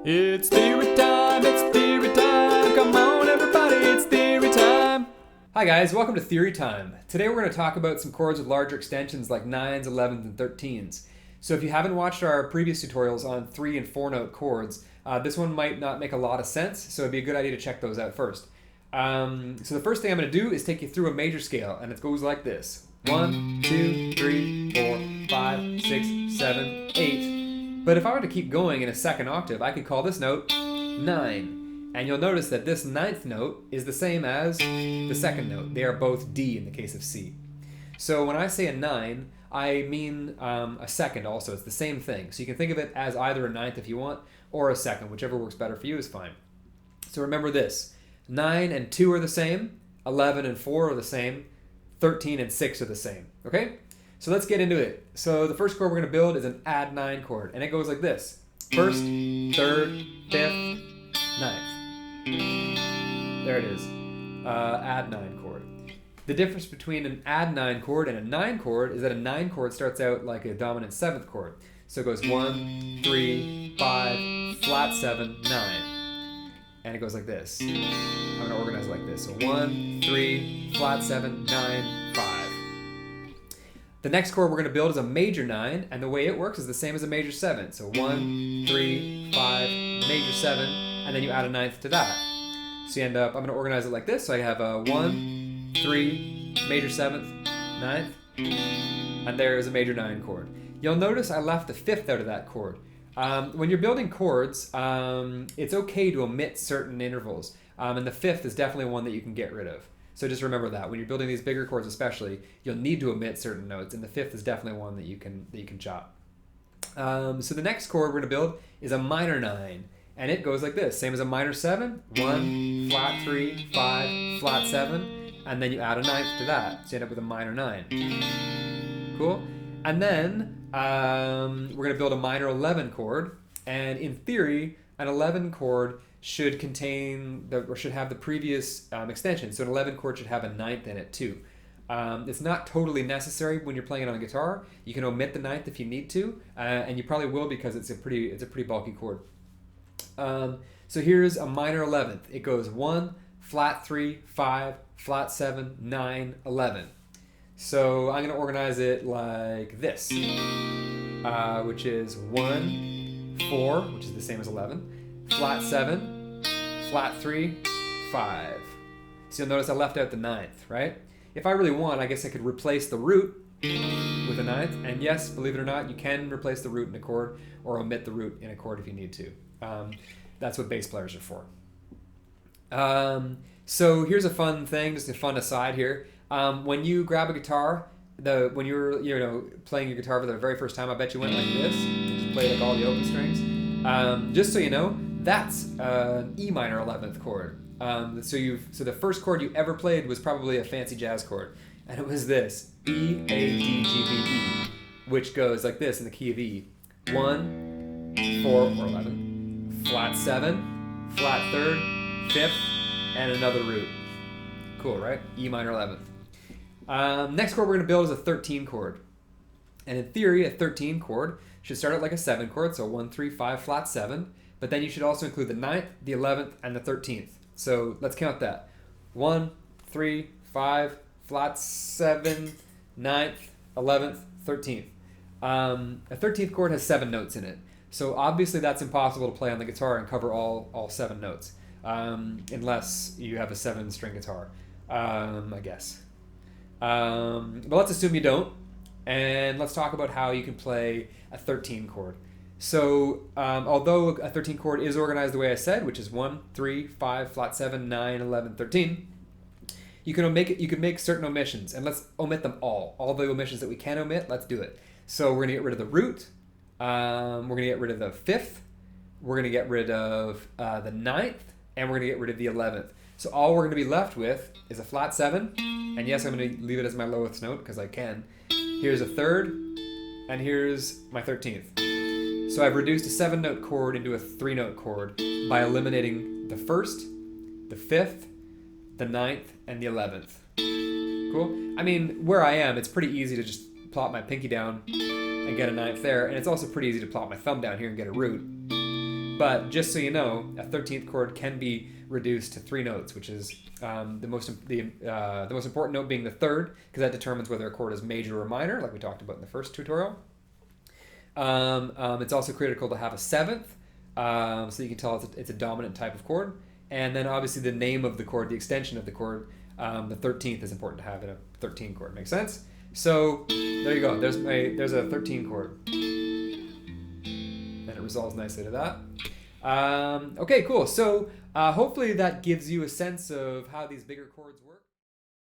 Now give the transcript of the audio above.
It's theory time, come on everybody, it's theory time. Hi guys, welcome to Theory Time. Today we're going to talk about some chords with larger extensions like 9s, 11s, and 13s. So if you haven't watched our previous tutorials on 3 and 4 note chords, this one might not make a lot of sense, so it'd be a good idea to check those out first. So the first thing I'm going to do is take you through a major scale, and it goes like this. 1, 2, 3, 4, 5, 6, 7, 8. But if I were to keep going in a second octave, I could call this note 9. And you'll notice that this 9th note is the same as the second note. They are both D in the case of C. So when I say a 9, I mean a second also. It's the same thing. So you can think of it as either a 9th if you want, or a second. Whichever works better for you is fine. So remember this. 9 and 2 are the same. 11 and 4 are the same. 13 and 6 are the same. Okay? So let's get into it. So the first chord we're going to build is an add 9 chord. And it goes like this. First, third, fifth, ninth. There it is. Add 9 chord. The difference between an add 9 chord and a 9 chord is that a 9 chord starts out like a dominant 7th chord. So it goes 1, 3, 5, flat 7, 9. And it goes like this. I'm going to organize it like this. So 1, 3, flat 7, 9, 5. The next chord we're going to build is a major 9, and the way it works is the same as a major 7. So 1, 3, 5, major 7, and then you add a 9th to that. So you end up, I'm going to organize it like this. So I have a 1, 3, major 7th, 9th, and there's a major 9 chord. You'll notice I left the 5th out of that chord. When you're building chords, it's okay to omit certain intervals, and the 5th is definitely one that you can get rid of. So just remember that when you're building these bigger chords, especially, you'll need to omit certain notes, and the 5th is definitely one that you can chop. So the next chord we're going to build is a minor 9, and it goes like this, same as a minor 7, 1, flat 3, 5, flat 7, and then you add a 9th to that, so you end up with a minor 9. Cool. And then we're going to build a minor 11 chord, and in theory, an 11 chord should have the previous extension. So an 11 chord should have a 9th in it too. It's not totally necessary when you're playing it on a guitar. You can omit the 9th if you need to, and you probably will because it's a pretty bulky chord. So here's a minor 11th. It goes 1, flat 3, 5, flat 7, 9, 11. So I'm going to organize it like this, which is 1, 4, which is the same as 11, flat 7, flat 3, 5. So you'll notice I left out the 9th, right? If I really want, I guess I could replace the root with a 9th. And yes, believe it or not, you can replace the root in a chord or omit the root in a chord if you need to. That's what bass players are for. So here's a fun thing, just a fun aside here. When you grab a guitar, when you're playing your guitar for the very first time, I bet you went like this. Just play like all the open strings. Just so you know, that's an E minor 11th chord. So the first chord you ever played was probably a fancy jazz chord, and it was this E A D G B E, which goes like this in the key of E: 1, 4 or 11, flat 7, flat 3rd, 5th, and another root. Cool, right? E minor 11th. Next chord we're going to build is a 13 chord, and in theory, a 13 chord should start out like a 7 chord, so 1, 3, 5, flat 7. But then you should also include the 9th, the 11th, and the 13th. So let's count that. 1, 3, 5, flat 7, 9th, 11th, 13th. A 13th chord has 7 notes in it. So obviously that's impossible to play on the guitar and cover all 7 notes. Unless you have a 7-string guitar, I guess. But let's assume you don't. And let's talk about how you can play a 13 chord. So, although a 13 chord is organized the way I said, which is 1, 3, 5, flat 7, 9, 11, 13, you can make certain omissions, and let's omit them all. All the omissions that we can omit, let's do it. So we're going to get rid of the root, we're going to get rid of the 5th, we're going to get rid of the 9th, and we're going to get rid of the 11th. So all we're going to be left with is a flat 7, and yes, I'm going to leave it as my lowest note because I can. Here's a 3rd, and here's my 13th. So I've reduced a 7-note chord into a 3-note chord by eliminating the 1st, the 5th, the 9th, and the 11th. Cool? I mean, where I am, it's pretty easy to just plop my pinky down and get a 9th there, and it's also pretty easy to plop my thumb down here and get a root. But just so you know, a 13th chord can be reduced to 3 notes, which is the most important note being the third, because that determines whether a chord is major or minor, like we talked about in the first tutorial. It's also critical to have a 7th, so you can tell it's a dominant type of chord. And then obviously the name of the chord, the extension of the chord, the 13th is important to have in a 13 chord. Make sense? So there you go. There's a 13 chord. And it resolves nicely to that. Okay, cool. So hopefully that gives you a sense of how these bigger chords work.